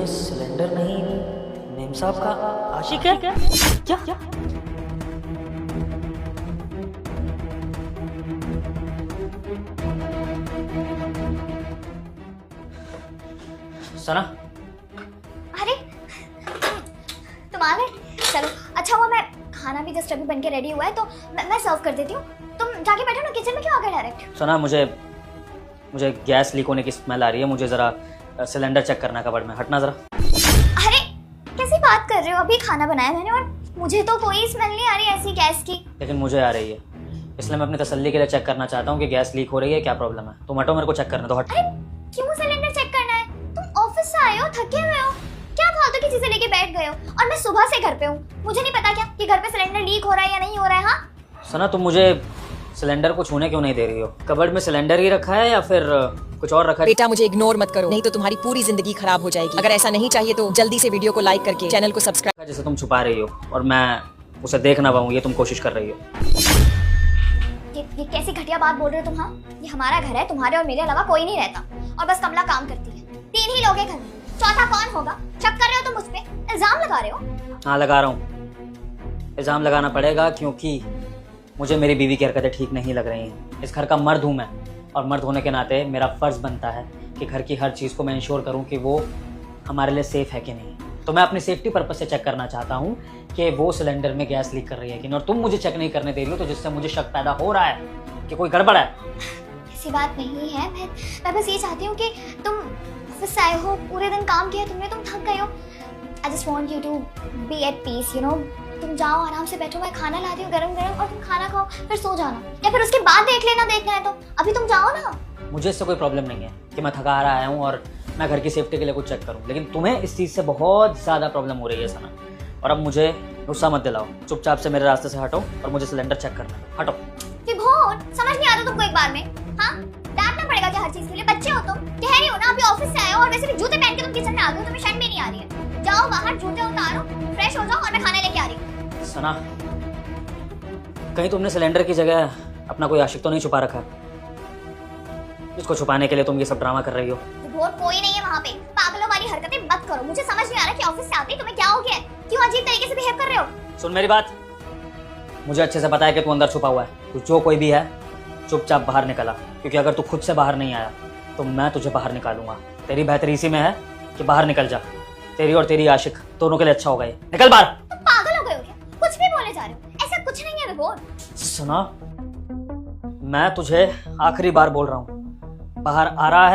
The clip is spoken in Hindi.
ये सिलेंडर नहीं मेम साहब का आशिक है क्या? क्या? सना, अरे तुम आ गए, चलो अच्छा हुआ। मैं खाना भी जस्ट अभी बन के रेडी हुआ है तो मैं सर्व कर देती हूँ। तुम जाके बैठो ना, किचन में क्यों आ गए डायरेक्ट? सना मुझे गैस लीक होने की स्मेल आ रही है। मुझे जरा सिलेंडर चेक करना कबर्ड में। हटना जरा। अरे कैसी बात कर रहे हो, अभी खाना बनाया मैंने और मुझे तो कोई स्मेल नहीं आ रही ऐसी गैस की। लेकिन मुझे आ रही है, इसलिए मैं अपनी तसल्ली के लिए चेक करना चाहता हूँ कि गैस लीक हो रही है, क्या प्रॉब्लम है। तुम हटो, मेरे को चेक करना दो। हट। अरे क्यों सिलेंडर चेक करना है? तुम ऑफिस से आए हो, थके हुए हो, क्या फालतू की चीजें लेके बैठ गए हो? और मैं सुबह से घर पे हूँ, मुझे नहीं पता क्या कि घर पे सिलेंडर लीक हो रहा है या नहीं हो रहा है? हाँ सना, तुम मुझे सिलेंडर को छूने क्यों नहीं दे रही हो? कबर्ड में सिलेंडर ही रखा है या फिर कुछ और रखा है? बेटा मुझे इग्नोर मत करो, नहीं तो तुम्हारी पूरी जिंदगी खराब हो जाएगी। अगर ऐसा नहीं चाहिए तो जल्दी से वीडियो को लाइक करके चैनल को सब्सक्राइब। जैसे तुम छुपा रही हो और मैं उसे देख ना पाऊँ, ये तुम कोशिश कर रही हो। ये कैसी घटिया बात बोल रहे हो तुम? हाँ ये हमारा घर है, तुम्हारे और मेरे अलावा कोई नहीं रहता और बस कमला काम करती है। 3 ही लोग हैं घर में, चौथा कौन होगा? शक कर रहे हो तुम मुझ पे? इल्जाम लगा रहे हो? हाँ लगा रहा हूँ, इल्जाम लगाना पड़ेगा क्योंकि मुझे मेरी बीवी की हरकतें ठीक नहीं लग रही हैं। इस घर का मर्द हूँ मैं, और मर्द होने के नाते मेरा फर्ज बनता है कि घर की हर चीज़ को मैं इंश्योर करूँ कि वो हमारे लिए सेफ है कि नहीं। तो मैं अपनी सेफ्टी पर्पज से चेक करना चाहता हूँ कि वो सिलेंडर में गैस लीक कर रही है कि नहीं, और तुम मुझे चेक नहीं करने दे रही हो, तो जिससे मुझे शक पैदा हो रहा है कि कोई गड़बड़ है। ऐसी बात नहीं है, मैं बस ये चाहती हूँ कि तुम ऑफिस आए हो, पूरे दिन काम किया तुमने, तुम थक गए हो। I just want you to be at peace, you know. तुम जाओ आराम से बैठो, मैं खाना लाती हूँ गरम गरम, और तुम खाना खाओ फिर सो जाना, या फिर उसके बाद देख लेना, देखना है तो। अभी तुम जाओ ना। मुझे इससे कोई प्रॉब्लम नहीं है कि मैं थका हारा आया हूँ और मैं घर की सेफ्टी के लिए कुछ चेक करूँ, लेकिन तुम्हें इस चीज़ से बहुत ज़्यादा प्रॉब्लम हो रही है सना। और अब मुझे गुस्सा मत दिलाओ, चुपचाप से मेरे रास्ते से हटो और मुझे सिलेंडर चेक करना है। हटो। विभोर, समझ नहीं आता तुमको एक बार में? हाँ डांटना पड़ेगा क्या हर चीज के लिए? बच्चे हो तुम, कह रही हो ना अभी ऑफिस से आए हो और वैसे भी जूते पहन के तुम किचन में आ गए हो, तुम्हें शर्म भी नहीं आ रही है। जाओ बाहर, जूते उतारो, फ्रेश हो जाओ और मैं खाना लेके आ रही हूँ। सना, कहीं तुमने सिलेंडर की जगह अपना कोई आशिक तो नहीं छुपा रखा जिसको छुपाने के लिए तुम ये सब ड्रामा कर रही हो? विभोर कोई नहीं है वहाँ पे, पागलों वाली हरकतें मत करो। मुझे समझ नहीं आ रहा कि ऑफिस से आते ही तुम्हें क्या हो गया है, क्यों अजीब तरीके से बिहेव कर रहे हो? सुन मेरी बात, मुझे अच्छे से पता है कि तू अंदर छुपा हुआ है। तू जो कोई भी है चुपचाप बाहर निकला, क्योंकि अगर तू खुद से बाहर नहीं आया तो मैं तुझे बाहर निकालूंगा। तेरी बेहतरी इसी में है कि बाहर निकल जा, तेरी और तेरी आशिक दोनों के लिए अच्छा होगा ये। निकल बाहर। तुम पागल हो गए हो क्या? कुछ भी बोले जा रहे हो, ऐसा कुछ नहीं है विभोर। सुना, मैं तुझे आखिरी बार बोल रहा हूँ, बाहर आ रहा है